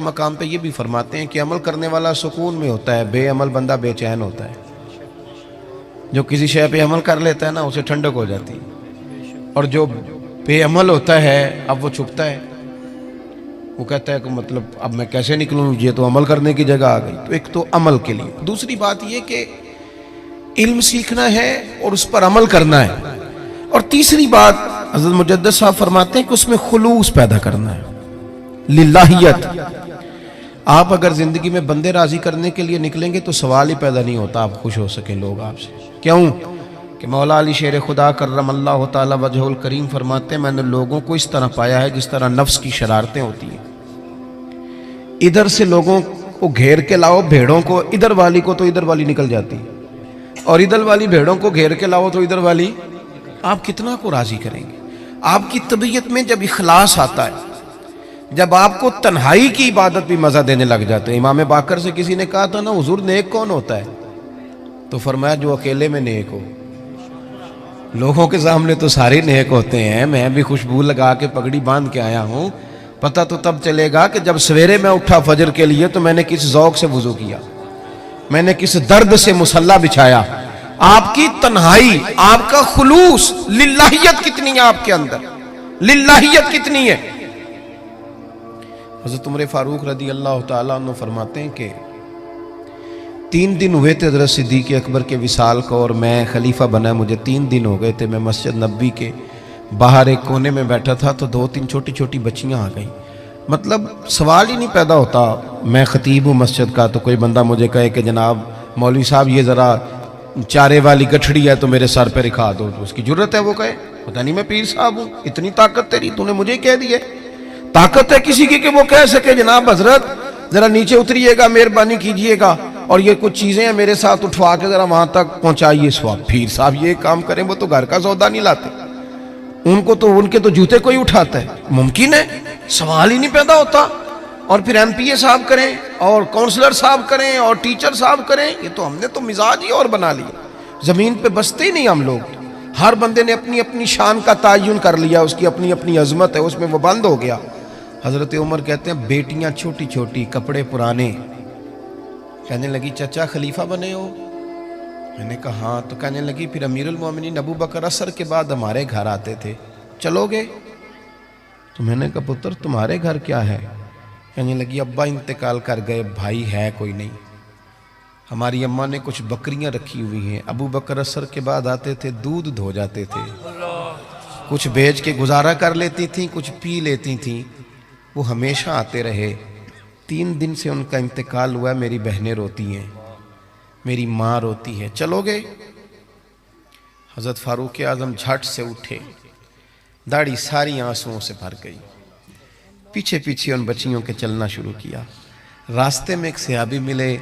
مقام پہ یہ بھی فرماتے ہیں کہ عمل کرنے والا سکون میں ہوتا ہے، بے عمل بندہ بے چین ہوتا ہے۔ جو کسی شے پہ عمل کر لیتا ہے نا اسے ٹھنڈک ہو جاتی ہے، اور جو بے عمل ہوتا ہے اب وہ چھپتا ہے، وہ کہتا ہے کہ مطلب اب میں کیسے نکلوں، یہ تو عمل کرنے کی جگہ آ گئی۔ تو ایک تو عمل کے لیے، دوسری بات یہ کہ علم سیکھنا ہے اور اس پر عمل کرنا ہے، اور تیسری بات حضرت مجدد صاحب فرماتے ہیں کہ اس میں خلوص پیدا کرنا ہے، للہیت۔ آپ اگر زندگی میں بندے راضی کرنے کے لیے نکلیں گے تو سوال ہی پیدا نہیں ہوتا آپ خوش ہو سکیں لوگ آپ سے۔ کیوں کہ مولا علی شیر خدا کرم اللہ تعالی وجہ الکریم فرماتے ہیں میں نے لوگوں کو اس طرح پایا ہے جس طرح نفس کی شرارتیں ہوتی ہیں، ادھر سے لوگوں کو گھیر کے لاؤ بھیڑوں کو، ادھر والی کو تو ادھر والی نکل جاتی، اور ادھر والی بھیڑوں کو گھیر کے لاؤ تو ادھر والی، آپ کتنا کو راضی کریں گے؟ آپ کی طبیعت میں جب اخلاص آتا ہے، جب آپ کو تنہائی کی عبادت بھی مزہ دینے لگ جاتے ہیں۔ امام باقر سے کسی نے کہا تھا نا حضور نیک کون ہوتا ہے؟ تو فرمایا جو اکیلے میں نیک ہو۔ لوگوں کے سامنے تو سارے نیک ہوتے ہیں، میں بھی خوشبو لگا کے پگڑی باندھ کے آیا ہوں، پتہ تو تب چلے گا کہ جب سویرے میں اٹھا فجر کے لیے تو میں نے کس ذوق سے وضو کیا، میں نے کس درد سے مصلی بچھایا۔ آپ کی تنہائی، آپ کا خلوص، للہیت کتنی ہے آپ کے اندر، للہیت کتنی ہے۔ حضرت عمر فاروق رضی اللہ تعالیٰ عنہ فرماتے ہیں کہ 3 دن ہوئے تھے حضرت صدیق اکبر کے وصال کو، اور میں خلیفہ بنا، مجھے 3 دن ہو گئے تھے۔ میں مسجد نبوی کے باہر ایک کونے میں بیٹھا تھا تو 2-3 چھوٹی چھوٹی بچیاں آ گئیں۔ مطلب سوال ہی نہیں پیدا ہوتا، میں خطیب ہوں مسجد کا، تو کوئی بندہ مجھے کہے کہ جناب مولوی صاحب یہ ذرا چارے والی گٹھڑی ہے تو میرے سر پہ رکھا دو، اس کی جرت ہے وہ کہے؟ پتہ نہیں میں پیر صاحب ہوں، اتنی طاقت تیری، تو نے مجھے کہہ دی ہے؟ طاقت ہے کسی کی کہ وہ کہہ سکے جناب حضرت ذرا نیچے اتریے گا، مہربانی کیجئے گا، اور یہ کچھ چیزیں ہیں میرے ساتھ اٹھوا کے ذرا وہاں تک پہنچائیے سواب۔ پیر صاحب یہ کام کریں، وہ تو گھر کا سودا نہیں لاتے، ان کے تو جوتے کوئی اٹھاتا ہے؟ ممکن ہے؟ سوال ہی نہیں پیدا ہوتا۔ اور پھر ایم پی اے صاحب کریں، اور کونسلر صاحب کریں، اور ٹیچر صاحب کریں، یہ تو ہم نے تو مزاج ہی اور بنا لیا، زمین پہ بستے ہی نہیں ہم لوگ۔ ہر بندے نے اپنی اپنی شان کا تعین کر لیا، اس کی اپنی اپنی عظمت ہے، اس میں وہ بند ہو گیا۔ حضرت عمر کہتے ہیں بیٹیاں چھوٹی چھوٹی، کپڑے پرانے، کہنے لگی چچا خلیفہ بنے ہو؟ میں نے کہا ہاں۔ تو کہنے لگی پھر امیر المومنین ابو بکر عصر کے بعد ہمارے گھر آتے تھے، چلو گے؟ تو میں نے کہا پتر تمہارے گھر کیا ہے؟ کہنے لگی ابا انتقال کر گئے، بھائی ہے کوئی نہیں، ہماری اماں نے کچھ بکریاں رکھی ہوئی ہیں، ابو بکر عصر کے بعد آتے تھے، دودھ دھو جاتے تھے، کچھ بیچ کے گزارا کر لیتی تھیں، کچھ پی لیتی تھیں، وہ ہمیشہ آتے رہے۔ 3 دن سے ان کا انتقال ہوا ہے، میری بہنیں روتی ہیں، میری ماں روتی ہے، چلو گے؟ حضرت فاروق اعظم جھٹ سے اٹھے، داڑھی ساری آنسوؤں سے بھر گئی، پیچھے پیچھے ان بچیوں کے چلنا شروع کیا۔ راستے میں ایک صحابی ملے،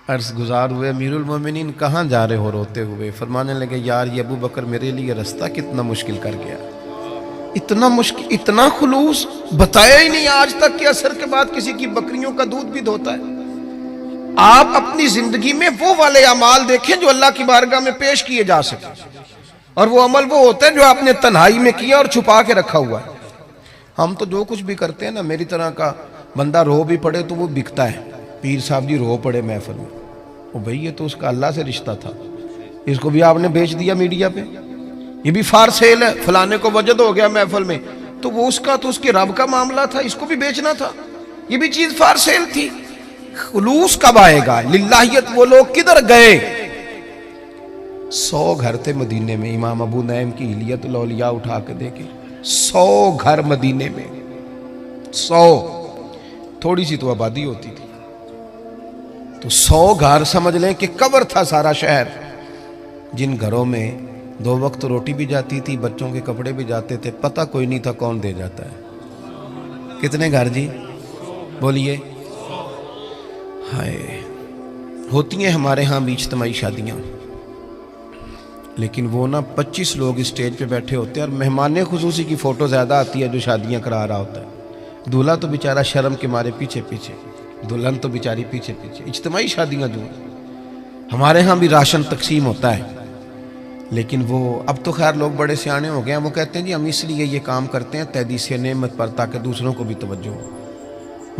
عرض گزار ہوئے امیر المومنین کہاں جا رہے ہو روتے ہوئے؟ فرمانے لگے یار یہ ابو بکر میرے لیے رستہ کتنا مشکل کر گیا، اتنا مشکل، اتنا خلوص بتایا ہی نہیں آج تک کہ عصر کے بعد کسی کی بکریوں کا دودھ بھی دھوتا ہے۔ آپ اپنی زندگی میں وہ والے اعمال دیکھیں جو اللہ کی بارگاہ میں پیش کیے جا سکیں، اور وہ عمل وہ ہوتا ہے جو آپ نے تنہائی میں کیا اور چھپا کے رکھا ہوا ہے۔ ہم تو جو کچھ بھی کرتے ہیں نا، میری طرح کا بندہ رو بھی پڑے تو وہ بکتا ہے، پیر صاحب جی رو پڑے محفل میں، وہ بھئی یہ تو اس کا اللہ سے رشتہ تھا، اس کو بھی آپ نے بیچ دیا میڈیا پہ، یہ بھی فار سیل ہے، فلانے کو وجد ہو گیا محفل میں، تو وہ اس کا تو اس کے رب کا معاملہ تھا، اس کو بھی بیچنا تھا، یہ بھی چیز فار سیل تھی۔ خلوص کب آئے گا؟ للہیت وہ لوگ کدھر گئے؟ 100 گھر تھے مدینے میں، امام ابو نعیم کی حلیت الاولیاء اٹھا کے دیکھیں، 100 گھر مدینے میں، 100، تھوڑی سی تو آبادی ہوتی تھی، تو 100 گھر سمجھ لیں کہ کور تھا سارا شہر، جن گھروں میں 2 وقت روٹی بھی جاتی تھی، بچوں کے کپڑے بھی جاتے تھے، پتہ کوئی نہیں تھا کون دے جاتا ہے۔ کتنے گھر جی؟ بولیے۔ ہائے، ہوتی ہیں ہمارے ہاں بھی اجتماعی شادیاں، لیکن وہ نا 25 لوگ اسٹیج پہ بیٹھے ہوتے ہیں، اور مہمان خصوصی کی فوٹو زیادہ آتی ہے جو شادیاں کرا رہا ہوتا ہے، دولہا تو بیچارہ شرم کے مارے پیچھے پیچھے، دلہن تو بیچاری پیچھے پیچھے۔ اجتماعی شادیاں جو ہمارے ہاں بھی راشن تقسیم ہوتا ہے، لیکن وہ اب تو خیر لوگ بڑے سیانے ہو گئے ہیں، وہ کہتے ہیں جی ہم اس لیے یہ کام کرتے ہیں تحدیث نعمت پر، تاکہ دوسروں کو بھی توجہ ہو۔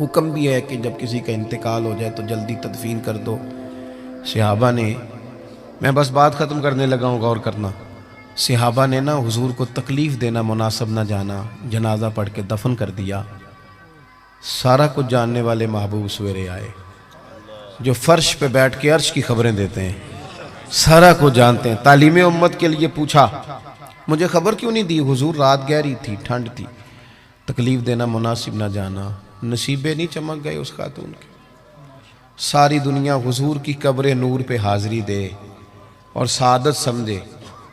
حکم بھی ہے کہ جب کسی کا انتقال ہو جائے تو جلدی تدفین کر دو۔ صحابہ نے، میں بس بات ختم کرنے لگا ہوں، غور کرنا، صحابہ نے نا حضور کو تکلیف دینا مناسب نہ جانا، جنازہ پڑھ کے دفن کر دیا۔ سارا کچھ جاننے والے محبوب سویرے آئے، جو فرش پہ بیٹھ کے عرش کی خبریں دیتے ہیں، سارا کچھ جانتے ہیں۔ تعلیم امت کے لیے پوچھا، مجھے خبر کیوں نہیں دی؟ حضور رات گہری تھی، ٹھنڈ تھی، تکلیف دینا مناسب نہ جانا۔ نصیبے نہیں چمک گئے اس خاتون کے؟ ساری دنیا حضور کی قبر نور پہ حاضری دے اور سعادت سمجھے،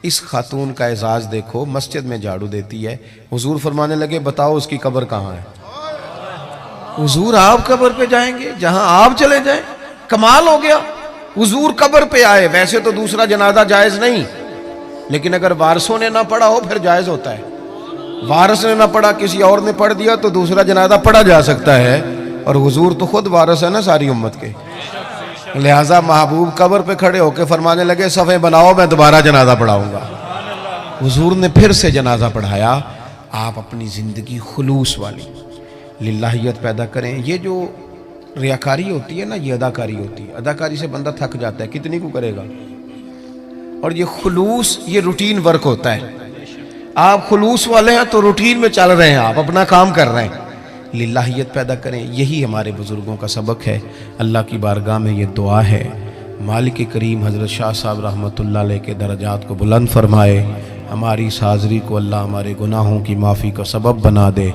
اس خاتون کا اعزاز دیکھو، مسجد میں جھاڑو دیتی ہے۔ حضور فرمانے لگے بتاؤ اس کی قبر کہاں ہے؟ حضور آپ قبر پہ جائیں گے جہاں آپ چلے جائیں؟ کمال ہو گیا، حضور قبر پہ آئے۔ ویسے تو دوسرا جنازہ جائز نہیں، لیکن اگر وارثوں نے نہ پڑھا ہو پھر جائز ہوتا ہے۔ وارث نے نہ پڑھا، کسی اور نے پڑھ دیا تو دوسرا جنازہ پڑھا جا سکتا ہے، اور حضور تو خود وارث ہے نا ساری امت کے۔ لہٰذا محبوب قبر پہ کھڑے ہو کے فرمانے لگے صفیں بناؤ، میں دوبارہ جنازہ پڑھاؤں گا۔ حضور نے پھر سے جنازہ پڑھایا۔ آپ اپنی زندگی خلوص والی، للہیت پیدا کریں۔ یہ جو ریاکاری ہوتی ہے نا، یہ اداکاری ہوتی ہے۔ اداکاری سے بندہ تھک جاتا ہے، کتنی کو کرے گا؟ اور یہ خلوص، یہ روٹین ورک ہوتا ہے۔ آپ خلوص والے ہیں تو روٹین میں چل رہے ہیں، آپ اپنا کام کر رہے ہیں۔ للہیت پیدا کریں، یہی ہمارے بزرگوں کا سبق ہے۔ اللہ کی بارگاہ میں یہ دعا ہے، مالک کریم حضرت شاہ صاحب رحمۃ اللہ علیہ کے درجات کو بلند فرمائے، ہماری اس حاضری کو اللہ ہمارے گناہوں کی معافی کا سبب بنا دے۔